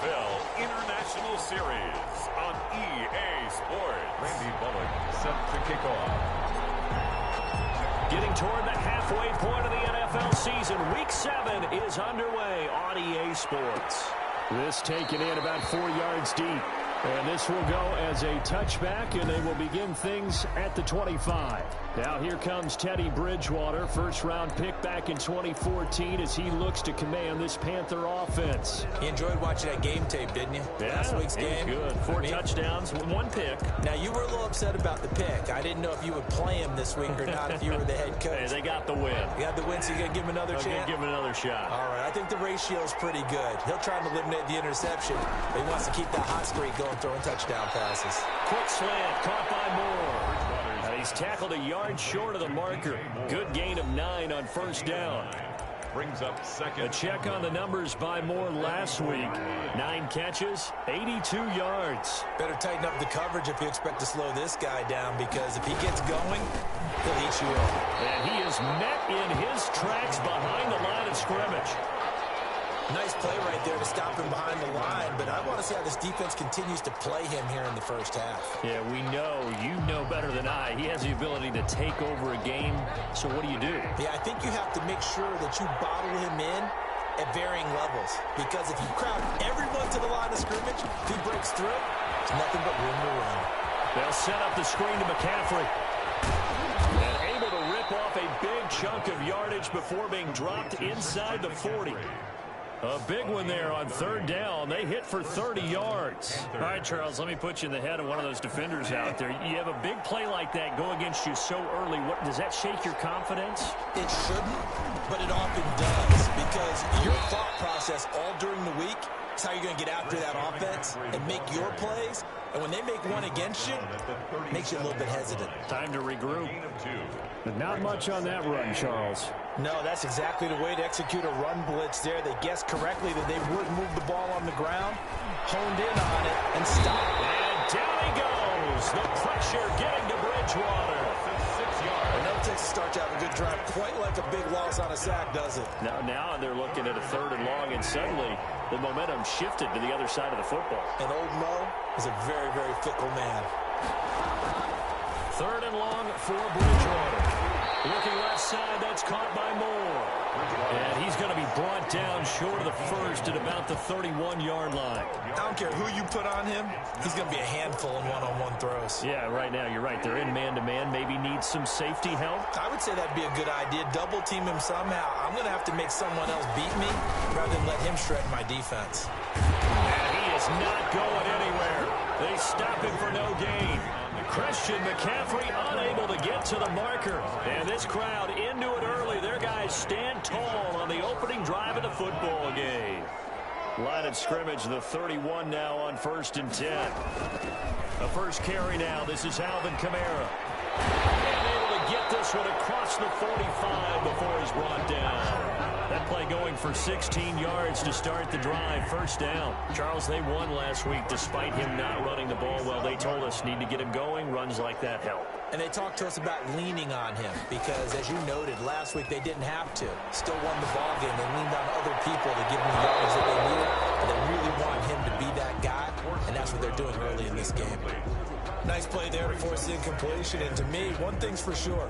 NFL International Series on EA Sports. Randy Bullock set to kick off. Getting toward the halfway point of the NFL season. Week 7 is underway on EA Sports. This taken in about 4 yards deep. And this will go as a touchback, and they will begin things at the 25. Now here comes Teddy Bridgewater, first-round pick back in 2014 as he looks to command this Panther offense. You enjoyed watching that game tape, didn't you? Yeah, last week's game. Good. 4 touchdowns, 1 pick. Now, you were a little upset about the pick. I didn't know if you would play him this week or not if you were the head coach. Hey, they got the win. You got the win, so you're going to give him another chance? Give him another shot. All right, I think the ratio is pretty good. He'll try to eliminate the interception, but he wants to keep that hot streak going, throwing touchdown passes. Quick slant, caught by Moore. He's tackled a yard short of the marker. Good gain of 9 on first down. Brings up second. A check on the numbers by Moore last week. 9 catches, 82 yards. Better tighten up the coverage if you expect to slow this guy down, because if he gets going, he'll eat you up. And he is met in his tracks behind the line of scrimmage. Nice play right there to stop him behind the line, but I want to see how this defense continues to play him here in the first half. Yeah, we know. You know better than I. He has the ability to take over a game, so what do you do? Yeah, I think you have to make sure that you bottle him in at varying levels, because if you crowd everyone to the line of scrimmage, if he breaks through, there's nothing but room to run. They'll set up the screen to McCaffrey. And able to rip off a big chunk of yardage before being dropped inside the 40. A big one there on third down. They hit for 30 yards. All right, Charles, let me put you in the head of one of those defenders out there. You have a big play like that go against you so early. What, does that shake your confidence? It shouldn't, but it often does, because your thought process all during the week is how you're going to get after that offense and make your plays. And when they make one against you, it makes you a little bit hesitant. Time to regroup. But not much on that run, Charles. No, that's exactly the way to execute a run blitz there. They guessed correctly that they would move the ball on the ground, honed in on it, and stopped. And down he goes. The pressure getting to Bridgewater. 6 yards. And that takes a start to have a good drive. Quite like a big loss on a sack, does it? Now they're looking at a 3rd and long, and suddenly the momentum shifted to the other side of the football. And old Mo is a very, very fickle man. 3rd and long for Bridgewater. Looking left side, that's caught by Moore. And he's going to be brought down short of the first at about the 31-yard line. I don't care who you put on him, he's going to be a handful in one-on-one throws. Yeah, right now, you're right. They're in man-to-man. Maybe needs some safety help. I would say that'd be a good idea. Double team him somehow. I'm going to have to make someone else beat me rather than let him shred my defense. And he is not going anywhere. They stop him for no gain. Christian McCaffrey unable to get to the marker. And this crowd into it early. Their guys stand tall on the opening drive of the football game. Line of scrimmage, the 31 now on 1st and 10. The first carry now. This is Alvin Kamara. And able to get this one across the 45 before he's brought down. That play going for 16 yards to start the drive. First down. Charles, they won last week despite him not running the ball well. They told us need to get him going. Runs like that help. And they talked to us about leaning on him because, as you noted, last week they didn't have to. Still won the ball game. They leaned on other people to give them the yards that they needed. And they really want him to be that guy, and that's what they're doing early in this game. Nice play there to force the incompletion. And to me, one thing's for sure.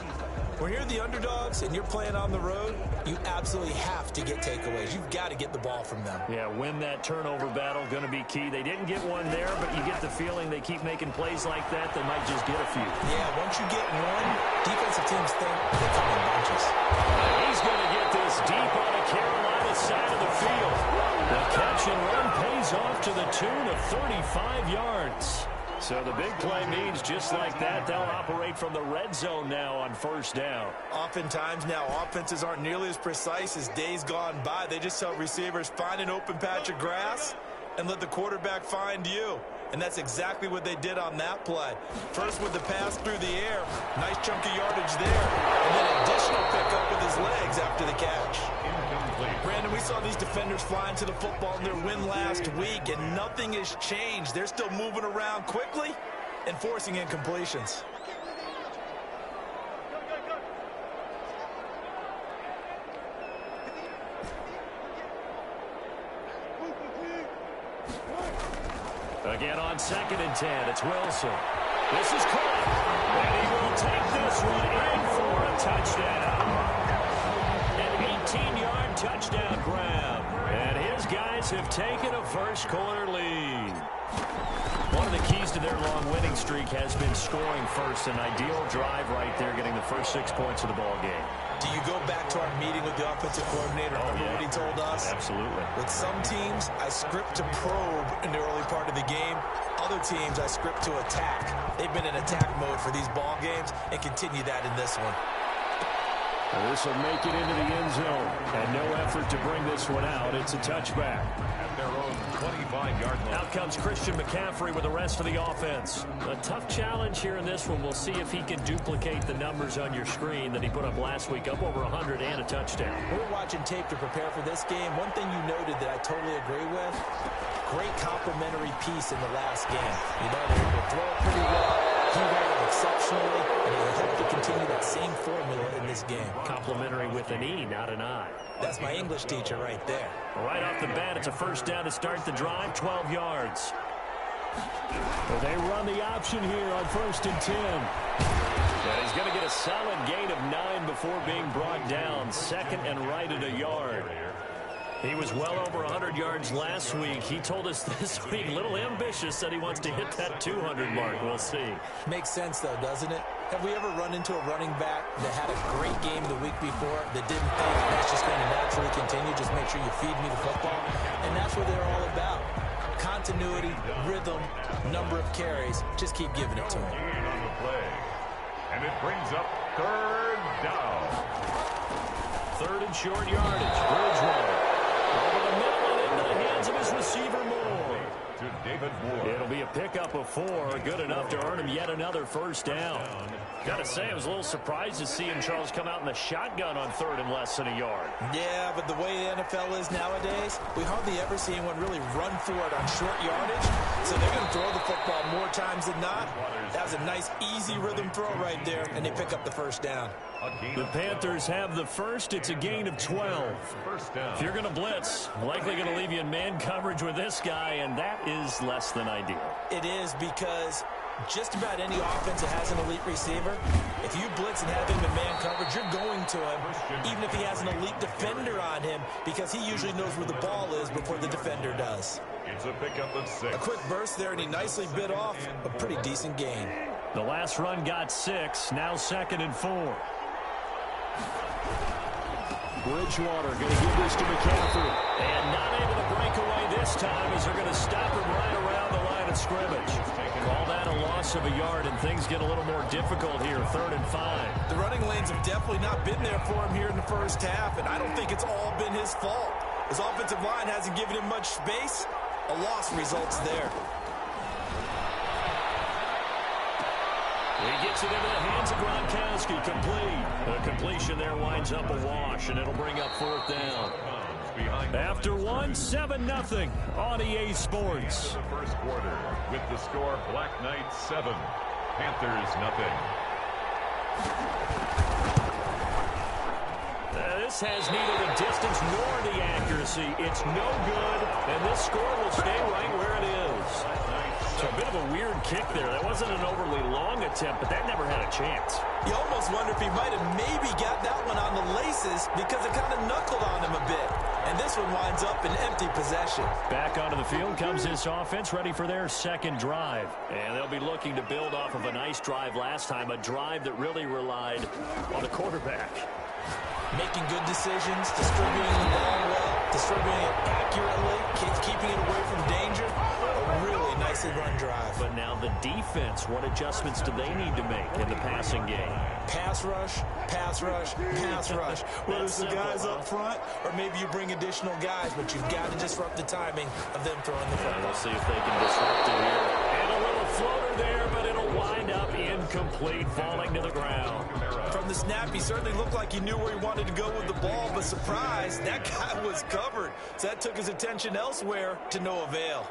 When you're the underdogs and you're playing on the road, you absolutely have to get takeaways. You've got to get the ball from them. Yeah, win that turnover battle, going to be key. They didn't get one there, but you get the feeling they keep making plays like that, they might just get a few. Yeah, once you get one, defensive teams think they come in bunches. He's going to get this deep on the Carolina side of the field. The catch and run pays off to the tune of 35 yards. So the big play means just like that, they'll operate from the red zone now on first down. Oftentimes now, offenses aren't nearly as precise as days gone by. They just tell receivers, find an open patch of grass and let the quarterback find you. And that's exactly what they did on that play. First with the pass through the air, nice chunk of yardage there, and then additional pickup with his legs after the catch. Brandon, we saw these defenders flying to the football in their win last week, and nothing has changed. They're still moving around quickly and forcing incompletions. Again on 2nd and 10, it's Wilson. This is caught, and he will take this one in for a touchdown. An 18-yard touchdown grab, and his guys have taken a first-quarter lead. One of the keys to their long winning streak has been scoring first. An ideal drive right there, getting the first 6 points of the ball game. Do you go back to our meeting with the offensive coordinator? Remember what he told us? Absolutely. With some teams, I script to probe in the early part of the game. Other teams, I script to attack. They've been in attack mode for these ball games and continue that in this one. This will make it into the end zone. And no effort to bring this one out. It's a touchback. At their own 25-yard line. Out comes Christian McCaffrey with the rest of the offense. A tough challenge here in this one. We'll see if he can duplicate the numbers on your screen that he put up last week, up over 100 and a touchdown. We're watching tape to prepare for this game. One thing you noted that I totally agree with, great complimentary piece in the last game. You know, they were throw it pretty well. He ran it exceptionally, and he hope to continue that same formula in this game. Complimentary with an E, not an I. That's my English teacher right there. Right off the bat, it's a first down to start the drive, 12 yards. Well, they run the option here on 1st and 10. And he's going to get a solid gain of 9 before being brought down. 2nd and right at a yard. He was well over 100 yards last week. He told us this week, a little ambitious, that he wants to hit that 200 mark. We'll see. Makes sense, though, doesn't it? Have we ever run into a running back that had a great game the week before that didn't think that's just going to naturally continue? Just make sure you feed me the football. And that's what they're all about. Continuity, rhythm, number of carries. Just keep giving it to him. On the play. And it brings up 3rd down. 3rd and short yardage. Bridgewater. Over the middle and into the hands of his receiver, Moore. To David Moore. It'll be a pickup of 4. Good enough to earn him yet another first down. Got to say, I was a little surprised to see him, Charles, come out in the shotgun on 3rd and less than a yard. Yeah, but the way the NFL is nowadays, we hardly ever see anyone really run for it on short yardage. So they're going to throw the football more times than not. That was a nice, easy rhythm throw right there, and they pick up the first down. The Panthers have the first. It's a gain of 12. First down. If you're going to blitz, likely going to leave you in man coverage with this guy, and that is less than ideal. It is, because just about any offense that has an elite receiver, if you blitz and have him in man coverage, you're going to him, even if he has an elite defender on him, because he usually knows where the ball is before the defender does. It's a pickup of 6. A quick burst there, and he nicely bit off a pretty decent gain. The last run got 6, now 2nd and 4. Bridgewater going to give this to McCaffrey. And not able to break away this time, as they're going to stop him right around the line of scrimmage. Call that a loss of a yard, and things get a little more difficult here, 3rd and 5. The running lanes have definitely not been there for him here in the first half, and I don't think it's all been his fault. His offensive line hasn't given him much space. A loss results there. He gets it into the hands of Gronkowski, complete. The completion there winds up a wash, and it'll bring up 4th down. After 1, 7-0 on EA Sports. The first quarter with the score Black Knights 7, Panthers nothing. This has neither the distance nor the accuracy. It's no good, and this score will stay right where it is. So a bit of a weird kick there. That wasn't an overly long attempt, but that never had a chance. You almost wonder if he might have maybe got that one on the laces, because it kind of knuckled on him a bit. And this one winds up in empty possession. Back onto the field comes this offense, ready for their 2nd drive. And they'll be looking to build off of a nice drive last time, a drive that really relied on the quarterback. Making good decisions, distributing the ball well, distributing it accurately, keeping it away from danger. A really nicely run drive. But now the defense, what adjustments do they need to make in the passing game? Pass rush, pass rush, pass rush. Whether it's the guys up front, or maybe you bring additional guys, but you've got to disrupt the timing of them throwing the football. We'll see if they can disrupt it here. And a little floater there, but it'll wind up incomplete, falling to the ground. From the snap, he certainly looked like he knew where he wanted to go with the ball, but surprise, that guy was covered. So that took his attention elsewhere to no avail.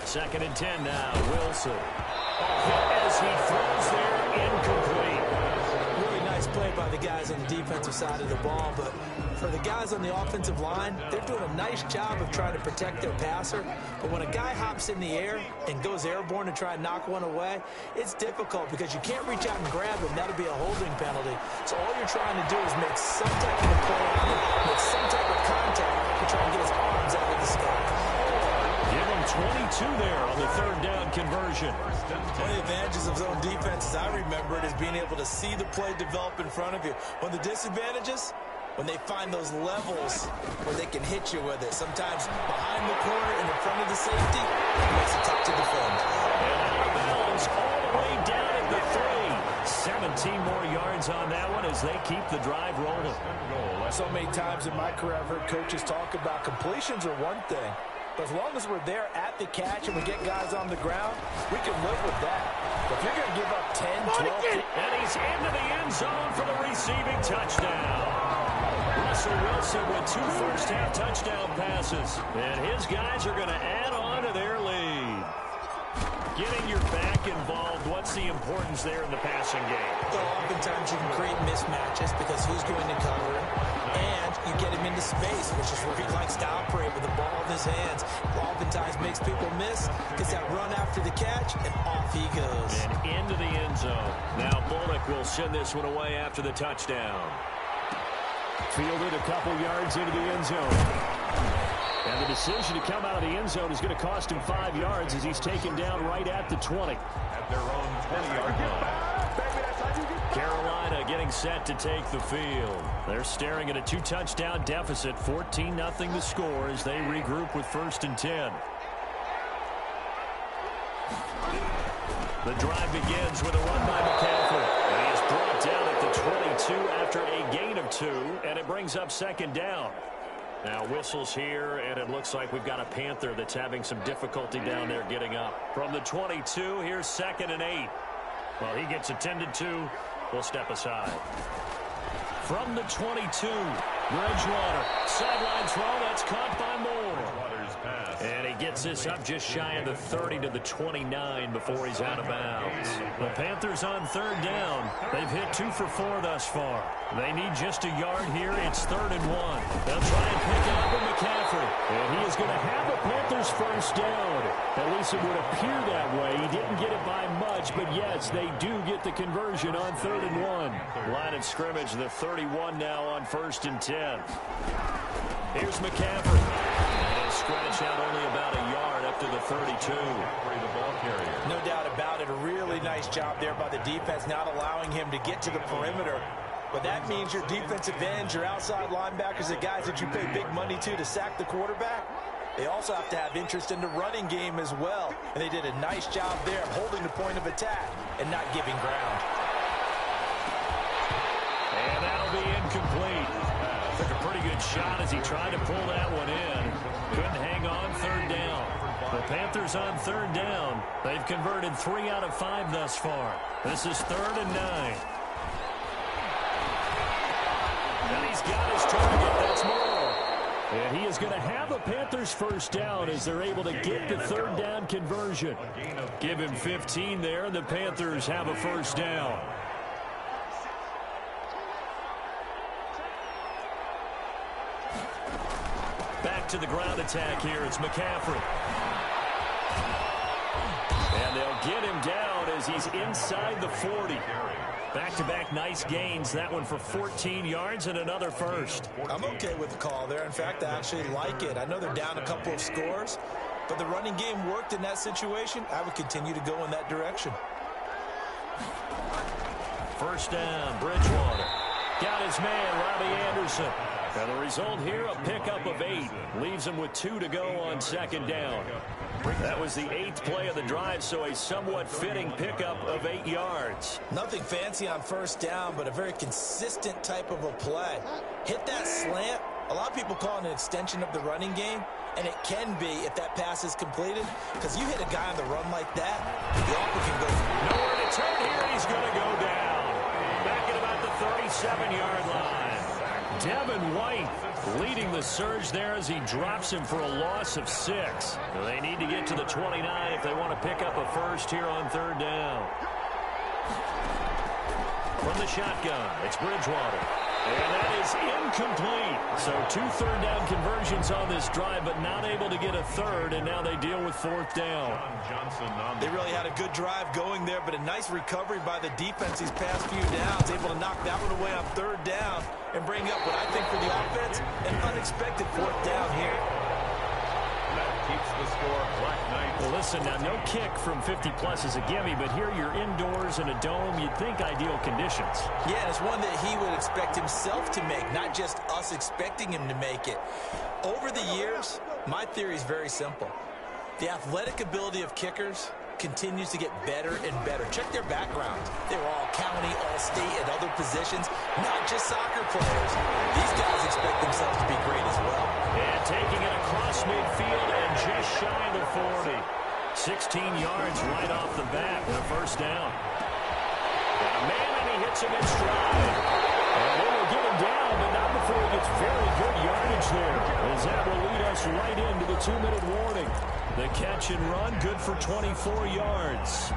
2nd and 10 now, Wilson. As he throws there, incomplete. Really nice play by the guys on the defensive side of the ball, but for the guys on the offensive line, they're doing a nice job of trying to protect their passer. But when a guy hops in the air and goes airborne to try and knock one away, it's difficult because you can't reach out and grab him. That'll be a holding penalty. So all you're trying to do is make some type of a play on him, make some type of contact to try and get his arms out of the sky. Give him 22 there on the third down conversion. One of the advantages of zone defense, as I remember it, is being able to see the play develop in front of you. One of the disadvantages, when they find those levels where they can hit you with it. Sometimes behind the corner and in front of the safety, it makes it tough to defend. And out of bounds all the way down at the 3. 17 more yards on that one as they keep the drive rolling. So many times in my career, I've heard coaches talk about completions are one thing. But as long as we're there at the catch and we get guys on the ground, we can live with that. But if you're going to give up 10, 12... And he's into the end zone for the receiving touchdown. Russell Wilson with 2 first-half touchdown passes. And his guys are going to add on to their lead. Getting your back involved, what's the importance there in the passing game? Well, oftentimes you can create mismatches because who's going to cover him? And you get him into space, which is where he likes to operate with the ball in his hands. Oftentimes makes people miss, gets that run after the catch, and off he goes. And into the end zone. Now Bullock will send this one away after the touchdown. Fielded a couple yards into the end zone. And the decision to come out of the end zone is going to cost him 5 yards as he's taken down right at the 20. At their own 20-yard line. Carolina getting set to take the field. They're staring at a 2-touchdown deficit, 14-0 the score as they regroup with 1st and 10. The drive begins with a run by McCaffrey. And he is brought down at the 22 after a gain of 2, and it brings up 2nd down. Now whistles here, and it looks like we've got a Panther that's having some difficulty down there getting up. From the 22, here's 2nd and 8. Well, he gets attended to. We'll step aside. From the 22, Bridgewater. Sideline throw, that's caught by Moore. Bridgewater's pass. And he gets this up just shy of the 30 to the 29 before he's out of bounds. The Panthers on 3rd down. They've hit 2 for 4 thus far. They need just a yard here. It's 3rd and 1. They'll try and pick it up with McCaffrey. And he is going to have a Panthers first down. At least it would appear that way. He didn't get it by much, but yes, they do get the conversion on 3rd and 1. Line of scrimmage, the 31 now on 1st and 10. Here's McCaffrey. And he'll scratch out only about a yard up to the 32. No doubt about it. A really nice job there by the defense, not allowing him to get to the perimeter. But that means your defensive ends, your outside linebackers, the guys that you pay big money to sack the quarterback, they also have to have interest in the running game as well. And they did a nice job there of holding the point of attack and not giving ground. And that'll be incomplete. Took a pretty good shot as he tried to pull that one in. Couldn't hang on 3rd down. The Panthers on 3rd down. They've converted 3 out of 5 thus far. This is 3rd and 9. And he's got his target. That's Moore. And he is going to have a Panthers first down as they're able to get the 3rd down conversion. Give him 15 there, and the Panthers have a first down. Back to the ground attack here. It's McCaffrey. And they'll get him down as he's inside the 40. Back-to-back nice gains. That one for 14 yards and another first. I'm okay with the call there. In fact, I actually like it. I know they're down a couple of scores, but the running game worked in that situation. I would continue to go in that direction. First down, Bridgewater. Got his man, Robbie Anderson. And the result here, a pickup of 8. Leaves him with 2 to go on 2nd down. That was the 8th play of the drive, so a somewhat fitting pickup of 8 yards. Nothing fancy on first down, but a very consistent type of a play. Hit that slant. A lot of people call it an extension of the running game, and it can be if that pass is completed, because you hit a guy on the run like that, the offer can go. Nowhere to turn here. He's going to go down. Back at about the 37-yard line. Devin White leading the surge there as he drops him for a loss of 6. They need to get to the 29 if they want to pick up a first here on 3rd down. from the shotgun. It's Bridgewater. And that is incomplete. So 2 third-down conversions on this drive, but not able to get a third, and now they deal with 4th down. They really had a good drive going there, but a nice recovery by the defense these past few downs, able to knock that one away on 3rd down and bring up what I think for the offense, an unexpected 4th down here. Keeps the score Black Knights. Well, listen, now no kick from 50-plus is a gimme, but here you're indoors in a dome. You'd think ideal conditions. Yeah, and it's one that he would expect himself to make, not just us expecting him to make it. Over the years, my theory is very simple. The athletic ability of kickers continues to get better and better. Check their backgrounds. They were all county, all state, at other positions, not just soccer players. These guys expect themselves to be great as well. And taking it across midfield and just shy of the 40. 16 yards right off the bat and a 1st down. Got a man and he hits him in stride. And they will get him down, but not before he gets very good yardage there. As that will lead us right into the 2-minute warning. The catch and run, good for 24 yards.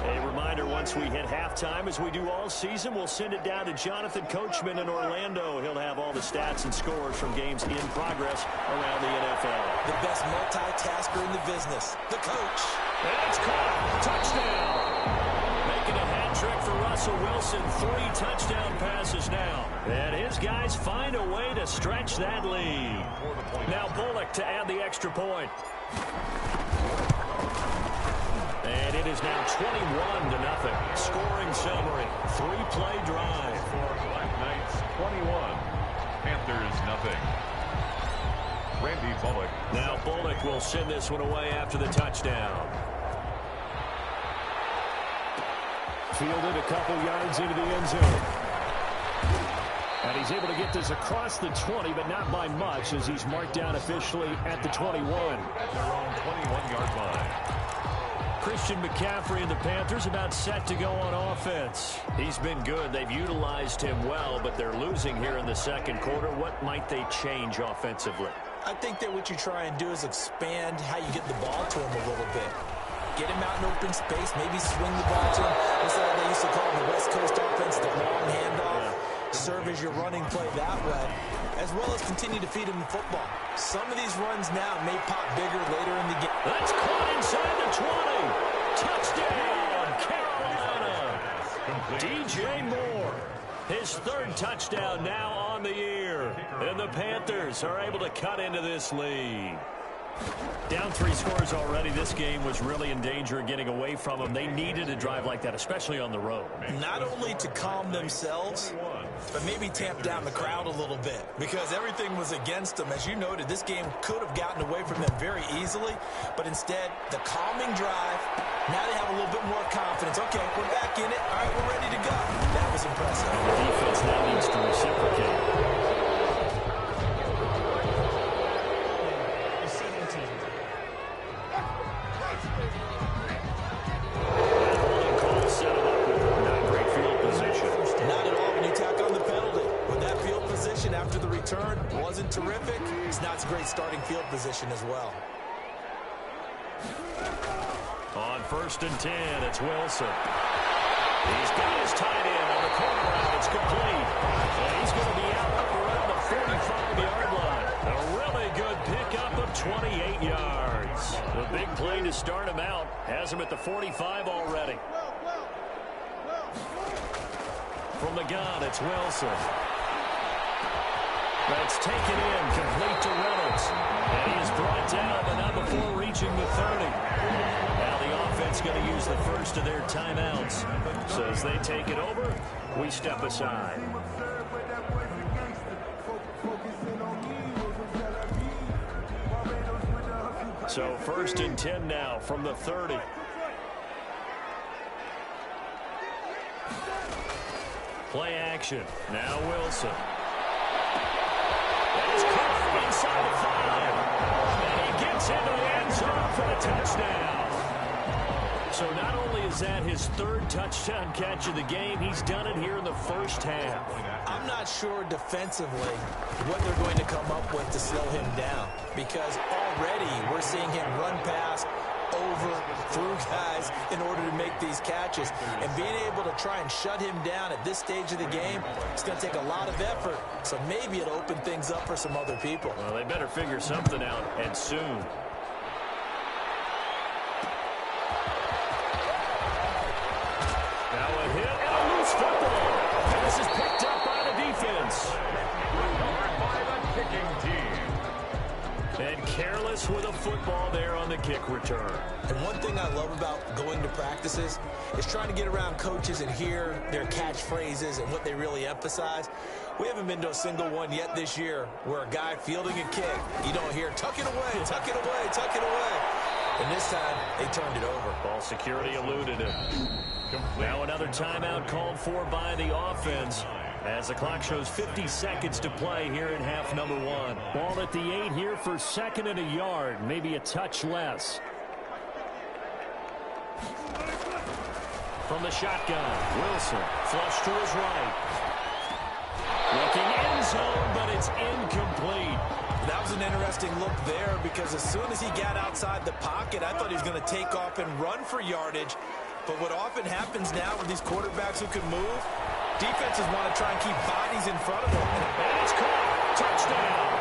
A reminder, once we hit halftime, as we do all season, we'll send it down to Jonathan Coachman in Orlando. He'll have all the stats and scores from games in progress around the NFL. The best multitasker in the business, the coach. And it's caught. Touchdown. Making a hat trick for Russell Wilson. 3 touchdown passes now. And his guys find a way to stretch that lead. Now Bullock to add the extra point. And it is now 21-0. Scoring summary. 3-play drive. For Black Knights 21, Panthers nothing. Randy Bullock. Now Bullock will send this one away after the touchdown. Fielded a couple yards into the end zone. And he's able to get this across the 20, but not by much, as he's marked down officially at the 21. At their own 21-yard line. Christian McCaffrey and the Panthers about set to go on offense. He's been good. They've utilized him well, but they're losing here in the 2nd quarter. What might they change offensively? I think that what you try and do is expand how you get the ball to him a little bit. Get him out in open space, maybe swing the ball to him. What's that they used to call it, the West Coast offense, the long handoff. Serve as your running play that way, as well as continue to feed him the football. Some of these runs now may pop bigger later in the game. That's caught inside the 20. Touchdown, Carolina. DJ Moore. His 3rd touchdown now on the year. And the Panthers are able to cut into this lead. Down 3 scores already. This game was really in danger of getting away from them. They needed a drive like that, especially on the road. Not only to calm themselves, but maybe tamp down the crowd a little bit, because everything was against them. As you noted, this game could have gotten away from them very easily, but instead, the calming drive, now they have a little bit more confidence. Okay, we're back in it. All right, we're ready to go. That was impressive. The defense now needs to reciprocate. After the return wasn't terrific. It's not a great starting field position as well. On 1st and 10, it's Wilson. He's got his tight end on the corner route. It's complete. And he's going to be out up around the 45-yard line. A really good pickup of 28 yards. The big play to start him out has him at the 45 already. From the gun, it's Wilson. That's taken in, complete to Reynolds. And he is brought down, but not before reaching the 30. Now the offense going to use the first of their timeouts. So as they take it over, we step aside. So 1st and 10 now from the 30. Play action. Now Wilson. He's caught inside the 5. And he gets into the end zone for the touchdown. So not only is that his 3rd touchdown catch of the game, he's done it here in the 1st half. I'm not sure defensively what they're going to come up with to slow him down, because already we're seeing him run past over through guys in order to make these catches. And being able to try and shut him down at this stage of the game, it's going to take a lot of effort. So maybe it'll open things up for some other people. Well, they better figure something out, and soon. Now a hit and a loose football. And this is picked up by the defense. Recovered by the kicking team. And careless with a football there on the kick return. And one thing I love about going to practices is trying to get around coaches and hear their catchphrases and what they really emphasize. We haven't been to a single one yet this year where a guy fielding a kick, you don't hear, tuck it away, tuck it away, tuck it away. And this time, they turned it over. Ball security eluded him. Now another timeout called for by the offense as the clock shows 50 seconds to play here in half number 1. Ball at the 8 here for 2nd and a yard, maybe a touch less. From the shotgun, Wilson flush to his right. Looking end zone, but it's incomplete. That was an interesting look there because as soon as he got outside the pocket, I thought he was going to take off and run for yardage. But what often happens now with these quarterbacks who can move, defenses want to try and keep bodies in front of them. And it's caught. Touchdown.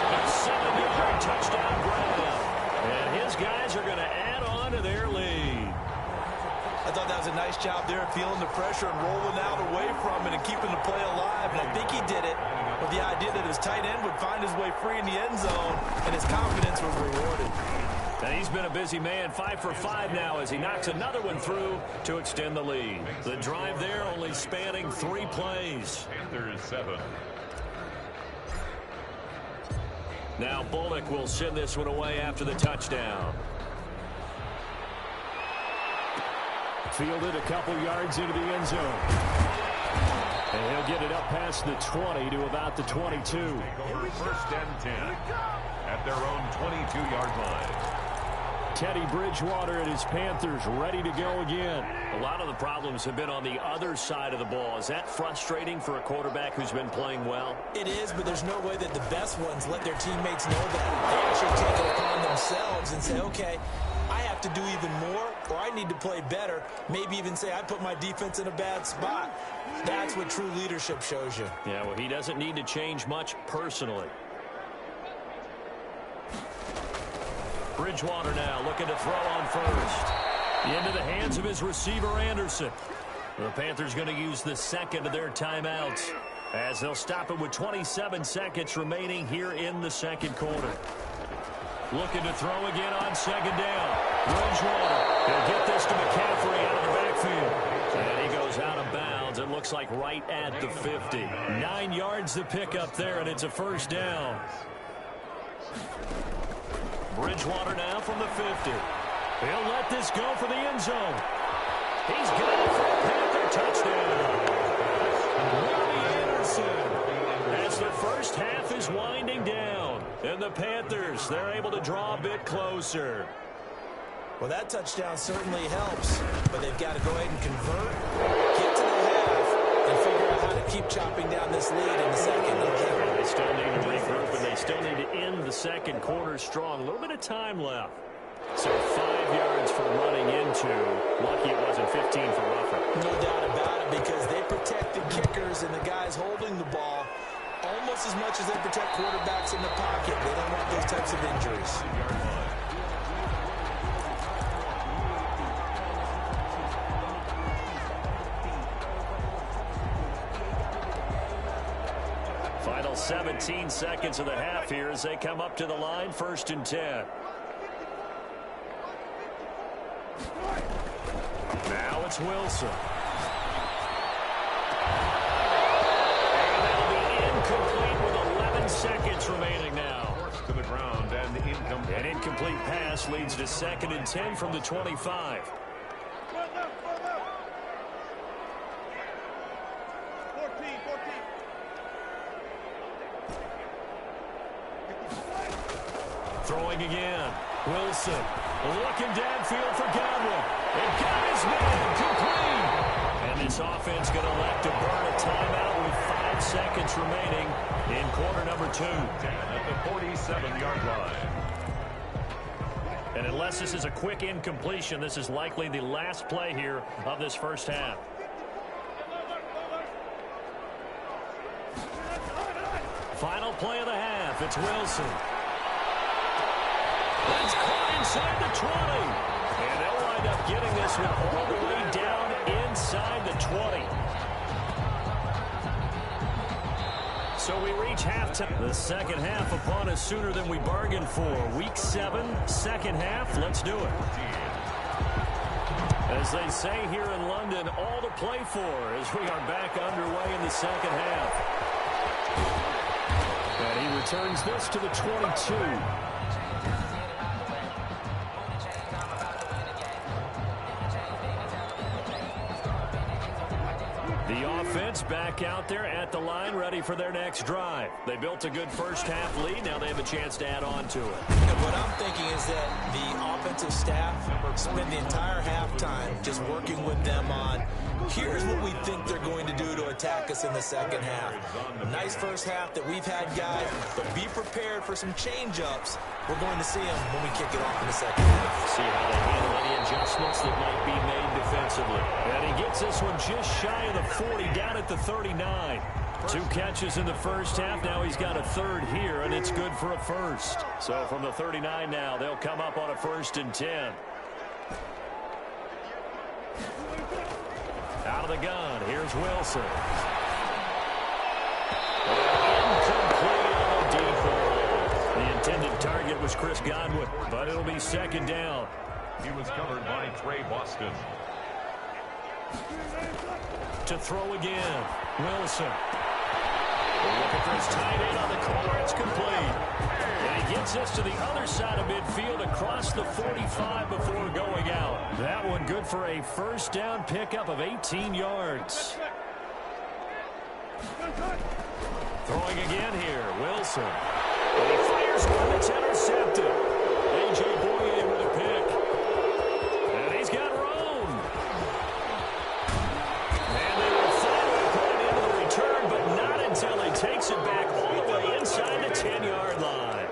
A 7-yard touchdown grab. And his guys are going to add on to their lead. I thought that was a nice job there, feeling the pressure and rolling out away from it and keeping the play alive. And I think he did it with the idea that his tight end would find his way free in the end zone, and his confidence was rewarded. And he's been a busy man, 5 for 5 now as he knocks another one through to extend the lead. The drive there only spanning 3 plays. Panthers 7. Now Bullock will send this one away after the touchdown. Fielded a couple yards into the end zone. And he'll get it up past the 20 to about the 22. Over 1st and 10 at their own 22-yard line. Teddy Bridgewater and his Panthers ready to go again. A lot of the problems have been on the other side of the ball. Is that frustrating for a quarterback who's been playing well? It is, but there's no way that the best ones let their teammates know that. They actually take it upon themselves and say, okay, I have to do even more, or I need to play better. Maybe even say I put my defense in a bad spot. That's what true leadership shows you. Yeah, well, he doesn't need to change much personally. Bridgewater now looking to throw on first. Into the hands of his receiver, Anderson. The Panthers going to use the second of their timeouts as they'll stop it with 27 seconds remaining here in the second quarter. Looking to throw again on 2nd down. Bridgewater. He'll get this to McCaffrey out of the backfield. And he goes out of bounds. It looks like right at the 50. 9 yards to pick up there, and it's a 1st down. Bridgewater now from the 50. He'll let this go for the end zone. He's got it for a Panther touchdown. Robbie Anderson. As the first half is winding down. And the Panthers, they're able to draw a bit closer. Well, that touchdown certainly helps, but they've got to go ahead and convert, get to the half, and figure out how to keep chopping down this lead in the second. They still need to regroup, and they still need to end the second quarter strong. A little bit of time left. So 5 yards for running into. Lucky it wasn't 15 for roughing. No doubt about it, because they protect the kickers and the guys holding the ball almost as much as they protect quarterbacks in the pocket. They don't want those types of injuries. Final 17 seconds of the half here as they come up to the line, 1st and 10. Now it's Wilson. And that'll be incomplete with 11 seconds remaining now. Forced to the ground and incomplete. An incomplete pass leads to 2nd and 10 from the 25. Throwing again. Wilson looking downfield for Godwin. And got his man complete. And this offense going to elect to burn a timeout with 5 seconds remaining in quarter number 2. At the 47-yard line. And unless this is a quick incompletion, this is likely the last play here of this first half. Final play of the half. It's Wilson. That's caught inside the 20. And they'll wind up getting this one all the way down inside the 20. So we reach halftime. The second half upon us sooner than we bargained for. Week 7, second half. Let's do it. As they say here in London, all to play for as we are back underway in the second half. And he returns this to the 22. The offense back out there at the line, ready for their next drive. They built a good first half lead. Now they have a chance to add on to it. And what I'm thinking is that the offensive staff spend the entire halftime just working with them on, here's what we think they're going to do to attack us in the second half. A nice first half that we've had, guys, but be prepared for some change-ups. We're going to see them when we kick it off in the second half. See how they handle any adjustments that might be made defensively. And he gets this one just shy of the 40, down at the 39. 2 catches in the first half. Now he's got a third here, and it's good for a first. So from the 39 now, they'll come up on a 1st and 10. Out of the gun, here's Wilson. Incomplete on the deep ball. The intended target was Chris Godwin, but it'll be second down. He was covered by Trey Boston. To throw again, Wilson. Look at this tight end on the corner. It's complete. And he gets this to the other side of midfield across the 45 before going out. That one good for a first down pickup of 18 yards. Throwing again here, Wilson. And he fires one that's intercepted. A.J. Boye with a pick. And he's got room. And they will finally put it into the return, but not until he takes it back all the way inside the 10-yard line.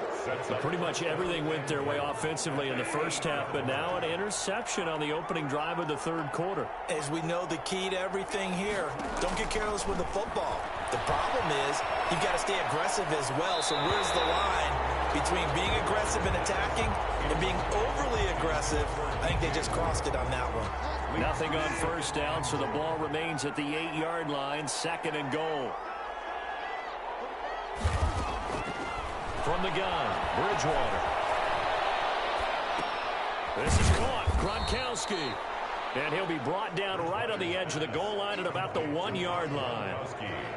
Pretty much everything went their way offensively in the first half, but now an interception on the opening drive of the third quarter. As we know, the key to everything here, don't get careless with the football. The problem is you've got to stay aggressive as well. So where's the line between being aggressive and attacking and being overly aggressive? I think they just crossed it on that one. Nothing on first down, so the ball remains at the 8-yard line, 2nd and goal. From the gun, Bridgewater. This is caught, Gronkowski. And he'll be brought down right on the edge of the goal line at about the 1-yard line.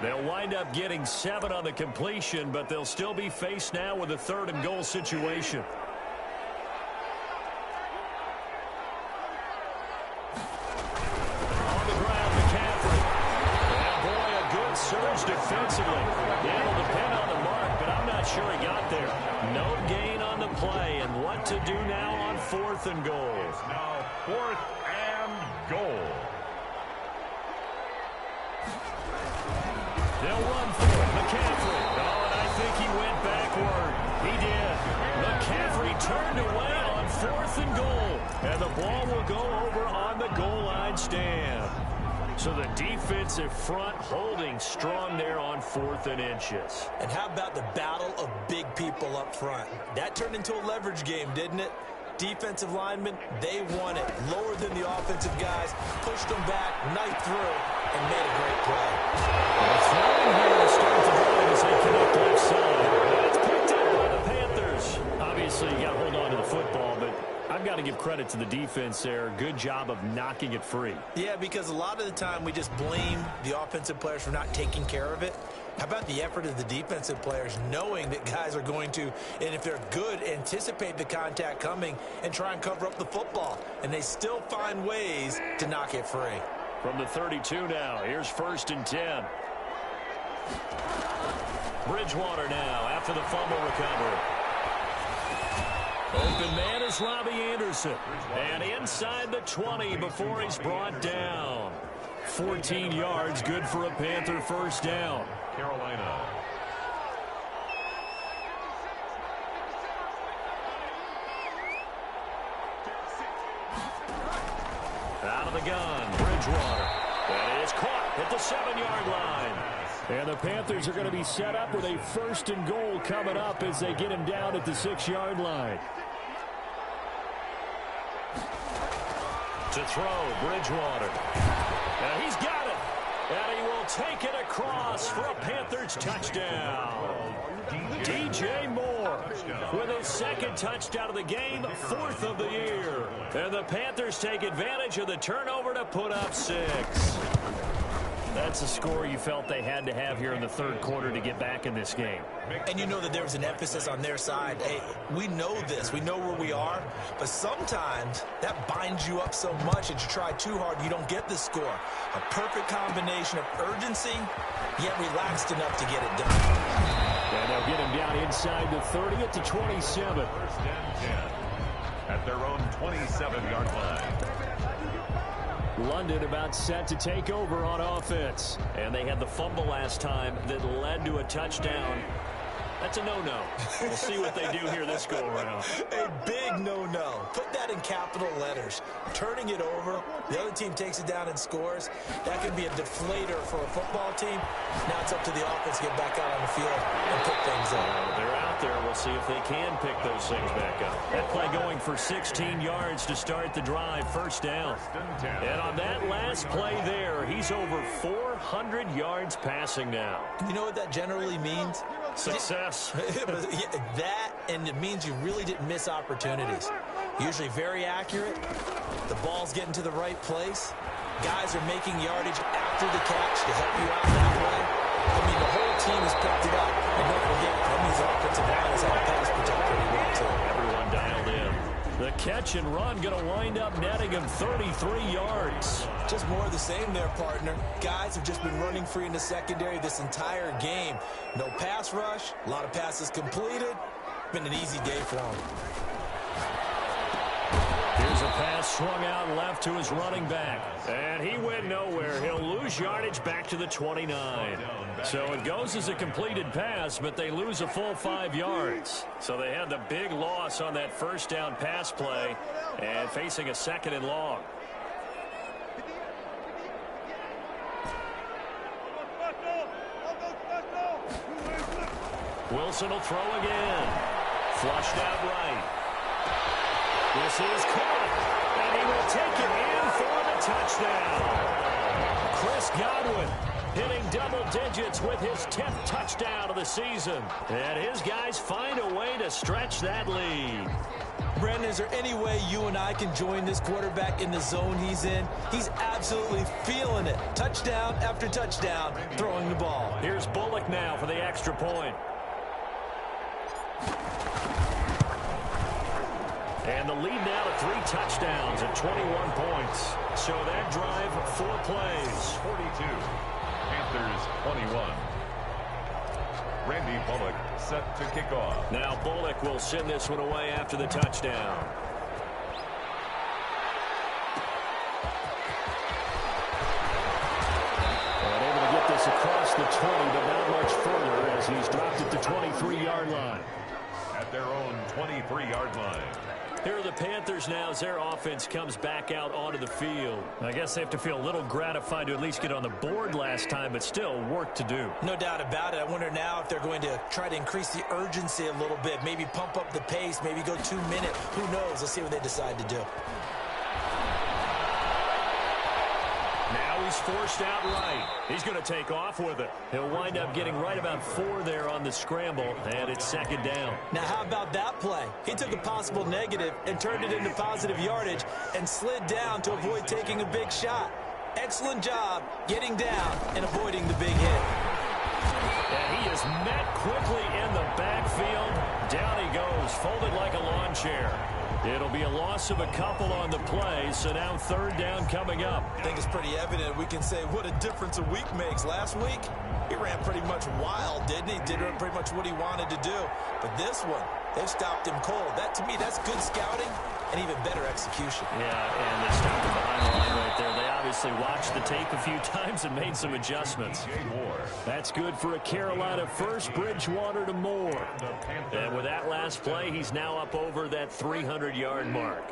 They'll wind up getting 7 on the completion, but they'll still be faced now with a 3rd and goal situation. On the ground, McCaffrey. And boy, a good surge defensively. It'll depend on the mark, but I'm not sure he got there. No gain on the play, and what to do now on 4th and goal. Now 4th and goal. They'll run for it. McCaffrey. Oh, and I think he went backward. He did. McCaffrey turned away on 4th and goal. And the ball will go over on the goal line stand. So the defensive front holding strong there on 4th and inches. And how about the battle of big people up front? That turned into a leverage game, didn't it? Defensive linemen, they won it. Lower than the offensive guys, pushed them back, knifed through, and made a great play. And throwing here to start the drive as they connect left side. It's picked up by the Panthers. Obviously, you got to hold on to the football, but I've got to give credit to the defense there. Good job of knocking it free. Yeah, because a lot of the time we just blame the offensive players for not taking care of it. How about the effort of the defensive players knowing that guys are going to, and if they're good, anticipate the contact coming and try and cover up the football. And they still find ways to knock it free. From the 32 now, here's 1st and 10. Bridgewater now after the fumble recovery. Open man is Robbie Anderson. And inside the 20 before he's brought down. 14 yards, good for a Panther first down. Carolina. the gun. Bridgewater. That is caught at the 7-yard line. And the Panthers are going to be set up with a 1st and goal coming up as they get him down at the 6-yard line. To throw, Bridgewater. And he's got it. And he will take it across for a Panthers touchdown. DJ Moore with his 2nd touchdown of the game, 4th of the year. And the Panthers take advantage of the turnover to put up 6. That's a score you felt they had to have here in the 3rd quarter to get back in this game. And you know that there was an emphasis on their side. Hey, we know this. We know where we are. But sometimes that binds you up so much that you try too hard, you don't get the score. A perfect combination of urgency, yet relaxed enough to get it done. And they'll get him down inside the 30 at the 27. 1st and 10 at their own 27-yard line. London about set to take over on offense. And they had the fumble last time that led to a touchdown. That's a no-no. We'll see what they do here this go-around. A big no-no. Put that in capital letters. Turning it over, the other team takes it down and scores. That could be a deflator for a football team. Now it's up to the offense to get back out on the field and pick things up. They're out there. We'll see if they can pick those things back up. That play going for 16 yards to start the drive, 1st down. And on that last play there, he's over 400 yards passing now. You know what that generally means? Success. That, and it means you really didn't miss opportunities. Usually very accurate. The ball's getting to the right place. Guys are making yardage after the catch to help you out that way. I mean, the whole team has picked it up. And don't forget, Clemens' offensive line has had a pass protect pretty well, too. Everyone dialed in. The catch and run going to wind up netting him 33 yards. Just more of the same there, partner. Guys have just been running free in the secondary this entire game. No pass rush, a lot of passes completed. Been an easy day for them. Here's a pass swung out left to his running back. And he went nowhere. He'll lose yardage back to the 29. So it goes as a completed pass, but they lose a full 5 yards. So they had the big loss on that 1st down pass play and facing a 2nd and long. Wilson will throw again. Flushed out right. This is caught, and he will take it in for the touchdown. Chris Godwin hitting double digits with his 10th touchdown of the season. And his guys find a way to stretch that lead. Brandon, is there any way you and I can join this quarterback in the zone he's in? He's absolutely feeling it. Touchdown after touchdown, throwing the ball. Here's Bullock now for the extra point. And the lead now to 3 touchdowns at 21 points. So that drive, 4 plays. 42. Panthers 21. Randy Bullock set to kick off. Now Bullock will send this one away after the touchdown. And able to get this across the 20, but not much further as he's dropped at the 23-yard line. At their own 23-yard line. Here are the Panthers now as their offense comes back out onto the field. I guess they have to feel a little gratified to at least get on the board last time, but still work to do. No doubt about it. I wonder now if they're going to try to increase the urgency a little bit, maybe pump up the pace, maybe go 2 minutes. Who knows? Let's see what they decide to do. Now he's forced out right. He's going to take off with it. He'll wind up getting right about 4 there on the scramble, and it's 2nd down. Now, how about that play? He took a possible negative and turned it into positive yardage and slid down to avoid taking a big shot. Excellent job getting down and avoiding the big hit. And he is met quickly in the backfield. Down he goes, folded like a lawn chair. It'll be a loss of a couple on the play, so now 3rd down coming up. I think it's pretty evident. We can say what a difference a week makes. Last week, he ran pretty much wild, didn't he? Did pretty much what he wanted to do. But this one, they've stopped him cold. That, to me, that's good scouting and even better execution. Yeah, and they stopped him behind the line right there. They obviously watched the tape a few times and made some adjustments. That's good for a Carolina first. Bridgewater to Moore. And with that last play, he's now up over that 300-yard mark.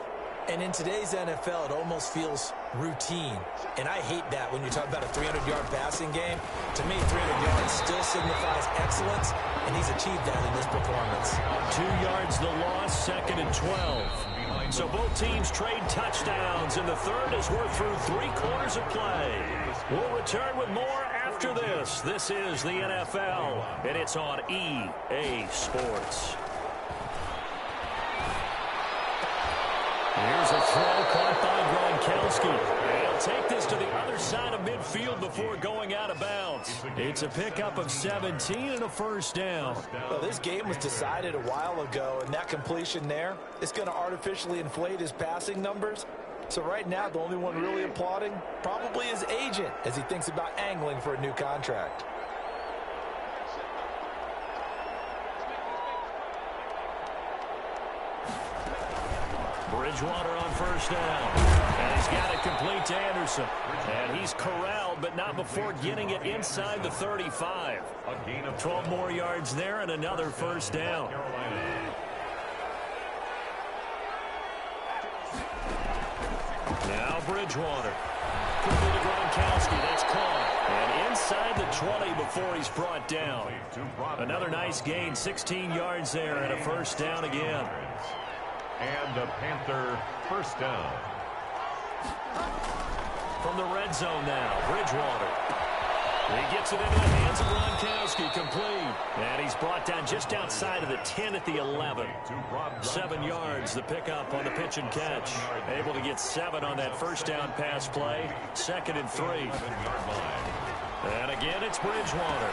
And in today's NFL, it almost feels routine. And I hate that when you talk about a 300-yard passing game. To me, 300 yards still signifies excellence, and he's achieved that in this performance. 2 yards the loss, 2nd and 12. So both teams trade touchdowns, and the third as we're through 3 quarters of play. We'll return with more after this. This is the NFL, and it's on EA Sports. Here's a throw caught by Gronkowski. He'll take this to the other side of midfield before going out of bounds. It's a pickup of 17 and a first down. Well, this game was decided a while ago, and that completion there is going to artificially inflate his passing numbers. So right now, the only one really applauding probably his agent as he thinks about angling for a new contract. Bridgewater on first down. And he's got it complete to Anderson. And he's corralled, but not before getting it inside the 35. 12 more yards there and another first down. Now Bridgewater. Quickly to Gronkowski. That's caught. And inside the 20 before he's brought down. Another nice gain. 16 yards there and a first down again. And a Panther first down. From the red zone now, Bridgewater. He gets it into the hands of Gronkowski, complete. And he's brought down just outside of the 10 at the 11. 7 yards, the pickup on the pitch and catch. Able to get 7 on that first down pass play. 2nd and 3. And again, it's Bridgewater.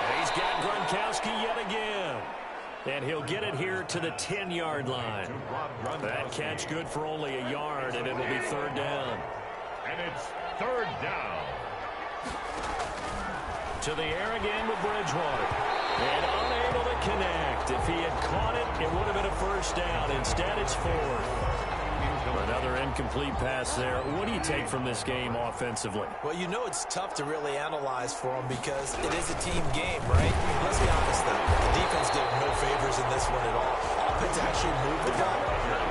And he's got Gronkowski yet again. And he'll get it here to the 10-yard line. That catch good for only a yard, and it'll be third down. And it's third down. To the air again with Bridgewater. And unable to connect. If he had caught it, it would have been a first down. Instead, it's fourth. Another incomplete pass there. What do you take from this game offensively? Well, you know it's tough to really analyze for him because it is a team game, right? Let's be honest, though. The defense did him no favors in this one at all. Offense actually moved the ball.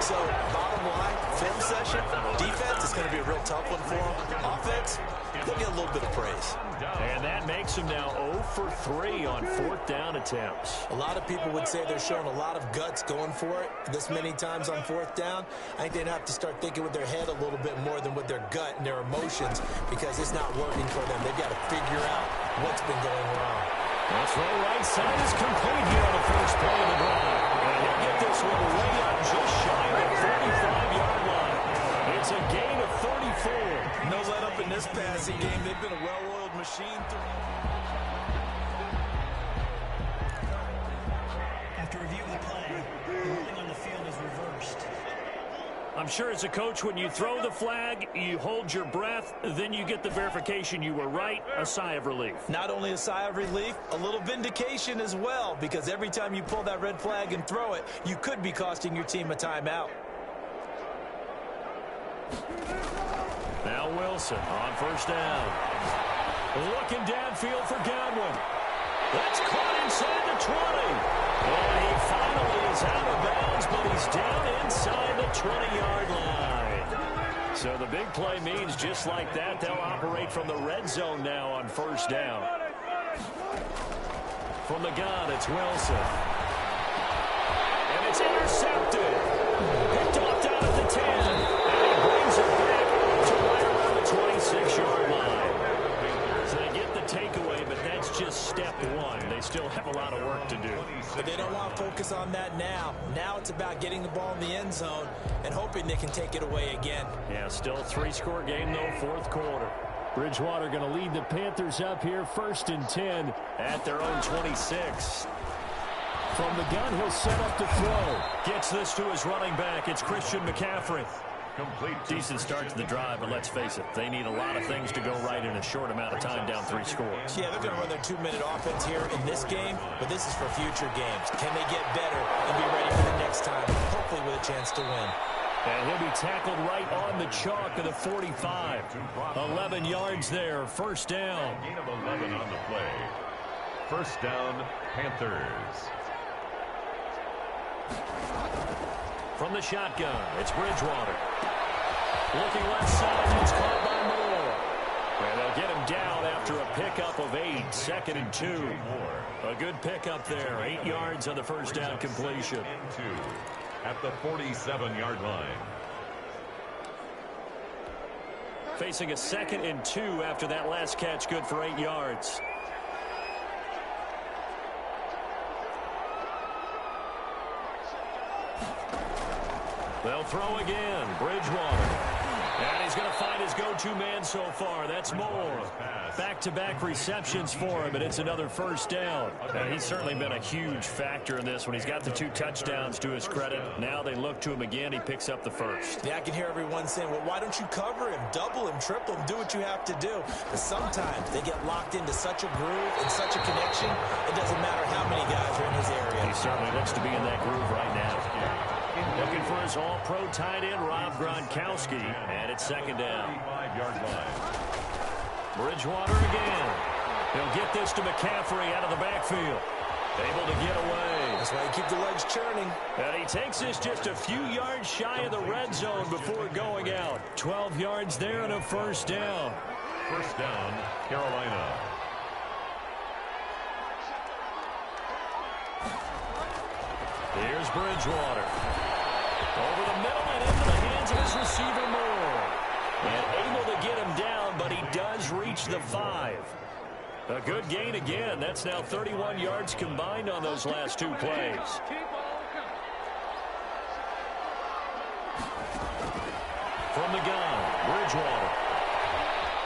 So, bottom line, film session, defense is going to be a real tough one for him. Offense, they'll get a little bit of praise. And that makes him now 0 for 3 on fourth down attempts. A lot of people would say they're showing a lot of guts going for it this many times on fourth down. I think they'd have to start thinking with their head a little bit more than with their gut and their emotions because it's not working for them. They've got to figure out what's been going wrong. That's right. Right side is complete here on the first play of the drive. And he'll get this one way up just shy of the 45-yard line. It's a gain of 34. No let up in this passing game. They've been a well-oiled machine. After review of the play, the holding on the field is reversed. I'm sure as a coach, when you throw the flag, you hold your breath, then you get the verification you were right, a sigh of relief. Not only a sigh of relief, a little vindication as well, because every time you pull that red flag and throw it, you could be costing your team a timeout. Now Wilson on first down. Looking downfield for Godwin. That's caught inside the 20. And he finally is out of bounds, but he's down inside the 20-yard line. So the big play means just like that, they'll operate from the red zone now on first down. From the gun, it's Wilson. And it's intercepted. Picked off down at the 10. And he brings it back to right around the 26-yard line. So they get the takeaway, but that's just step one. They still have a lot of work to do. But they don't want to focus on that now. Now it's about getting the ball in the end zone and hoping they can take it away again. Yeah, still 3-score game, though, fourth quarter. Bridgewater going to lead the Panthers up here, 1st and 10 at their own 26. From the gun, he'll set up to throw. Gets this to his running back. It's Christian McCaffrey. Complete. Decent start to the drive, but let's face it, they need a lot of things to go right in a short amount of time down 3 scores. Yeah, they're going to run their 2-minute offense here in this game, but this is for future games. Can they get better and be ready for the next time, hopefully with a chance to win? And he'll be tackled right on the chalk of the 45. 11 yards there, first down. Gain of 11 on the play. First down, Panthers. From the shotgun, it's Bridgewater. Looking left side, it's caught by Moore. And they'll get him down after a pickup of 8, 2nd and 2. A good pickup there, 8 yards on the first down completion. At the 47-yard line. Facing a 2nd and 2 after that last catch, good for 8 yards. They'll throw again. Bridgewater. And he's going to find his go-to man so far. That's Moore. Back-to-back receptions for him, and it's another first down. Now, he's certainly been a huge factor in this when he's got the 2 touchdowns to his credit. Now they look to him again. He picks up the first. Yeah, I can hear everyone saying, well, why don't you cover him, double him, triple him, do what you have to do. But sometimes they get locked into such a groove and such a connection, it doesn't matter how many guys are in his area. He certainly looks to be in that groove right now. Looking for his all-pro tight end, Rob Gronkowski, and it's 2nd down. 5-yard line. Bridgewater again. He'll get this to McCaffrey out of the backfield. Able to get away. That's why you keep the legs churning. And he takes this just a few yards shy of the red zone before going out. 12 yards there and a first down. First down, Carolina. Here's Bridgewater. Over the middle and into the hands of his receiver Moore. And able to get him down, but he does reach the 5. A good gain again. That's now 31 yards combined on those last 2 plays. From the gun, Bridgewater.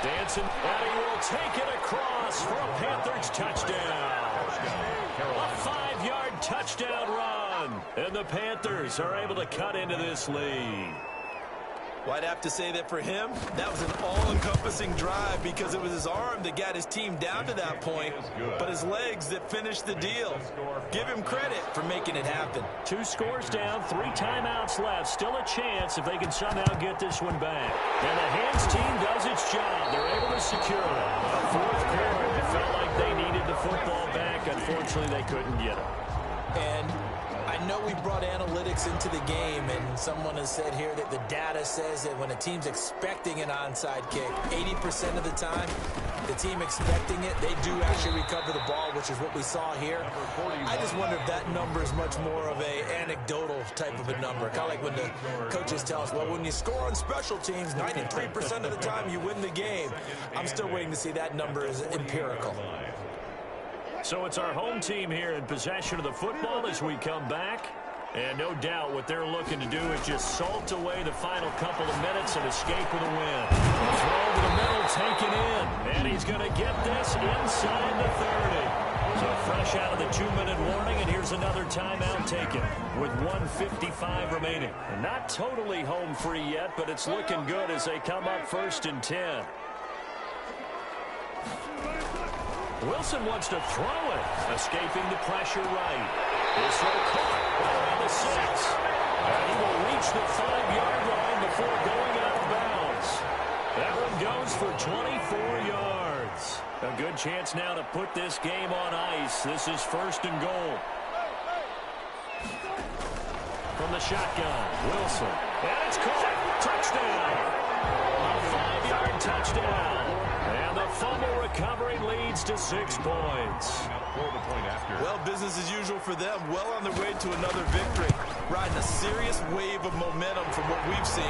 Dancing, and he will take it across for a Panthers touchdown. A 5-yard touchdown run. And the Panthers are able to cut into this lead. Well, I'd have to say that for him, that was an all-encompassing drive because it was his arm that got his team down to that point, but his legs that finished the deal. Give him credit for making it happen. 2 scores down, 3 timeouts left. Still a chance if they can somehow get this one back. And the Hands team does its job. They're able to secure it. A 4th quarter, it felt like they needed the football back. Unfortunately, they couldn't get it. And I know we brought analytics into the game, and someone has said here that the data says that when a team's expecting an onside kick, 80% of the time, the team expecting it, they do actually recover the ball, which is what we saw here. I just wonder if that number is much more of a anecdotal type of a number. Kind of like when the coaches tell us, well, when you score on special teams, 93% of the time you win the game. I'm still waiting to see that number is empirical. So it's our home team here in possession of the football as we come back. And no doubt what they're looking to do is just salt away the final couple of minutes and escape with a win. Throw to the middle, taken in. And he's going to get this inside the 30. So fresh out of the 2-minute warning, and here's another timeout taken with 1:55 remaining. And not totally home free yet, but it's looking good as they come up 1st and 10. Wilson wants to throw it. Escaping the pressure right. This throw caught right around the 6. And he will reach the 5-yard line before going out of bounds. That one goes for 24 yards. A good chance now to put this game on ice. This is 1st and goal. From the shotgun, Wilson. And it's caught. Touchdown. A 5-yard touchdown. And the fumble recovery leads to 6 points. Well, business as usual for them. Well on their way to another victory. Riding a serious wave of momentum from what we've seen.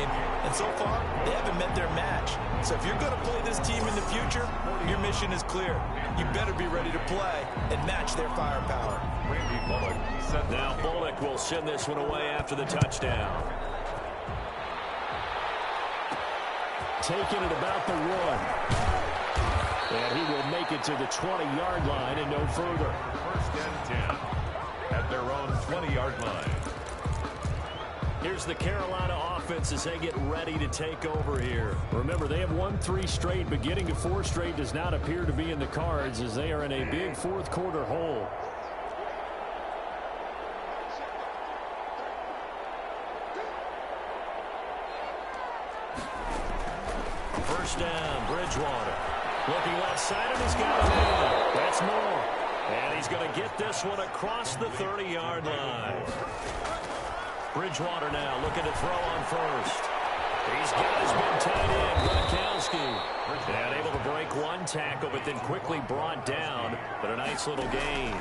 And so far, they haven't met their match. So if you're going to play this team in the future, your mission is clear. You better be ready to play and match their firepower. Now Bullock will send this one away after the touchdown. Taking it about the 1. And he will make it to the 20-yard line and no further. 1st and 10 at their own 20-yard line. Here's the Carolina offense as they get ready to take over here. Remember, they have won 3 straight, but getting to 4 straight does not appear to be in the cards as they are in a big 4th quarter hole. First down, Bridgewater. Looking left side, and he's got it in. That's Moore. And he's going to get this one across the 30-yard line. Bridgewater now looking to throw on first. He's got his big tight end, Gronkowski. And able to break one tackle, but then quickly brought down. But a nice little gain.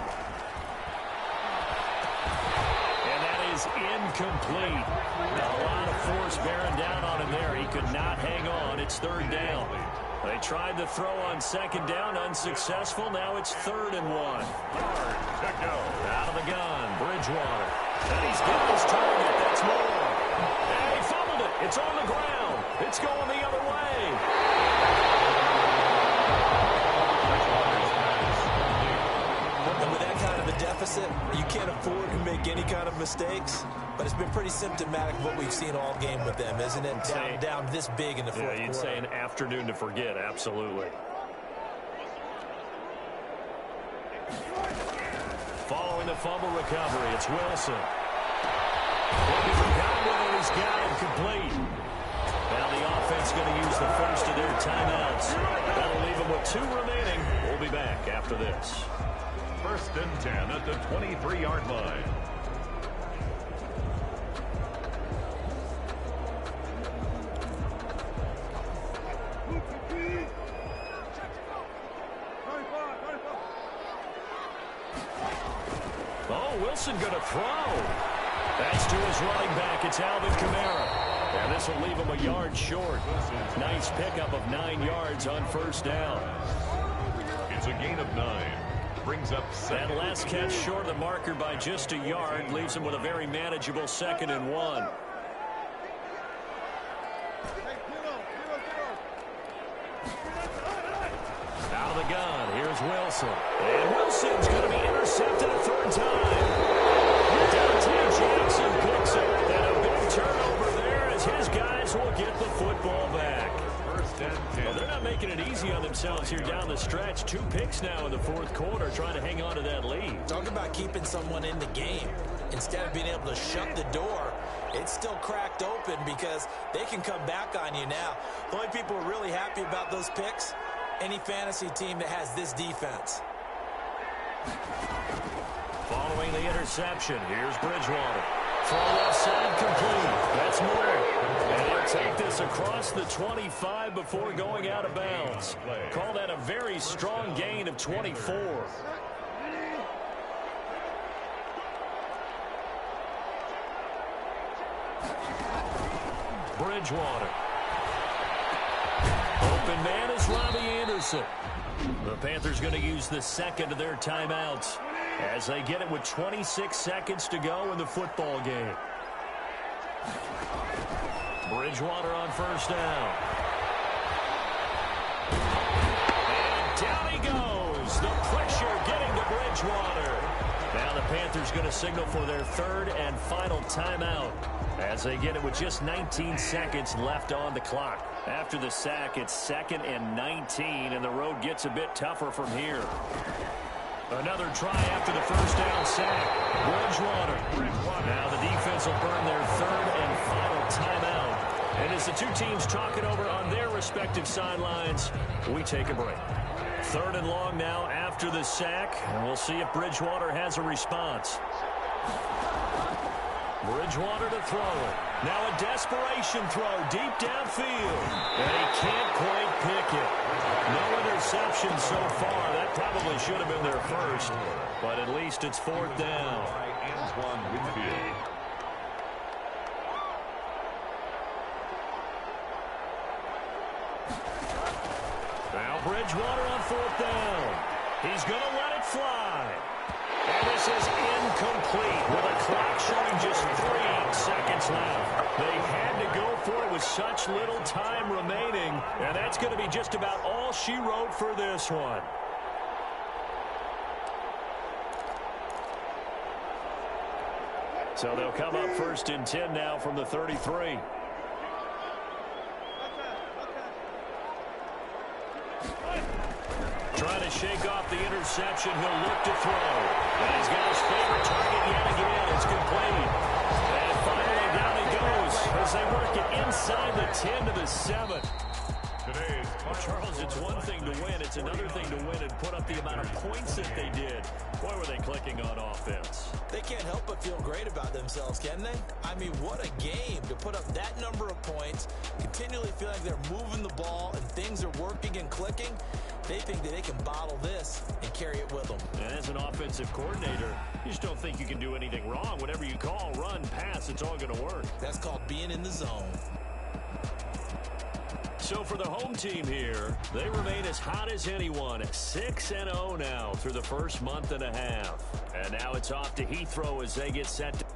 And that is incomplete. Now a lot of force bearing down on him there. He could not hang on. It's third down. They tried to throw on second down, unsuccessful. Now it's 3rd and 1. Out of the gun, Bridgewater. And he's got his target. That's more. And he fumbled it. It's on the ground. It's going the other way. And with that kind of a deficit, you can't afford to make any kind of mistakes. But it's been pretty symptomatic of what we've seen all game with them, isn't it? Down this big in the fourth quarter. Yeah, you'd say an afternoon to forget, absolutely. Following the fumble recovery, it's Wilson. Looking for Godwin, and he's got him complete. Now the offense going to use the first of their timeouts. That'll leave them with 2 remaining. We'll be back after this. 1st and 10 at the 23-yard line. Oh, Wilson going to throw. That's to his running back. It's Alvin Kamara. And this will leave him a yard short. Nice pickup of 9 yards on first down. It's a gain of 9. Brings up that last catch short of the marker by just a yard. Leaves him with a very manageable 2nd and 1. Out of the gun, here's Wilson. And Wilson's going to be intercepted a 3rd time. Downtown Jackson picks it. And a big turnover there as his guys will get the football back. 1st and 10. Well, they're not making it easy on themselves here down the stretch. 2 picks now in the 4th quarter trying to hang on to that lead. Talk about keeping someone in the game. Instead of being able to shut the door, it's still cracked open because they can come back on you now. The only people who are really happy about those picks, any fantasy team that has this defense. Following the interception, here's Bridgewater. Throw left side complete. That's more. And he'll take this across the 25 before going out of bounds. Call that a very strong gain of 24. Bridgewater. Open man is Robbie Anderson. The Panthers going to use the 2nd of their timeouts as they get it with 26 seconds to go in the football game. Bridgewater on first down. And down he goes. The pressure getting to Bridgewater. Now the Panthers going to signal for their 3rd and final timeout as they get it with just 19 seconds left on the clock. After the sack, it's 2nd and 19, and the road gets a bit tougher from here. Another try after the first down sack. Bridgewater. Now the defense will burn their 3rd and final timeout. And as the 2 teams talk it over on their respective sidelines, we take a break. 3rd and long now after the sack, and we'll see if Bridgewater has a response. Bridgewater to throw it. Now a desperation throw deep downfield. And he can't quite pick it. No interception so far. That probably should have been their first. But at least it's 4th down. Antoine Winfield. Now Bridgewater on 4th down. He's going to let it fly. And this is incomplete with a clock showing just 3 seconds left. They had to go for it with such little time remaining, and that's going to be just about all she wrote for this one. So they'll come up 1st and 10 now from the 33. Trying to shake off the interception. He'll look to throw. And he's got his favorite target yet again. It's complete. And finally down he goes as they work it inside the 10 to the 7. Well, Charles, it's one thing to win. It's another thing to win and put up the amount of points that they did. Boy, were they clicking on offense. They can't help but feel great about themselves, can they? I mean, what a game to put up that number of points, continually feel like they're moving the ball and things are working and clicking. They think that they can bottle this and carry it with them. And as an offensive coordinator, you just don't think you can do anything wrong. Whatever you call, run, pass, it's all going to work. That's called being in the zone. So for the home team here, they remain as hot as anyone at 6-0 now through the first month and a half. And now it's off to Heathrow as they get set to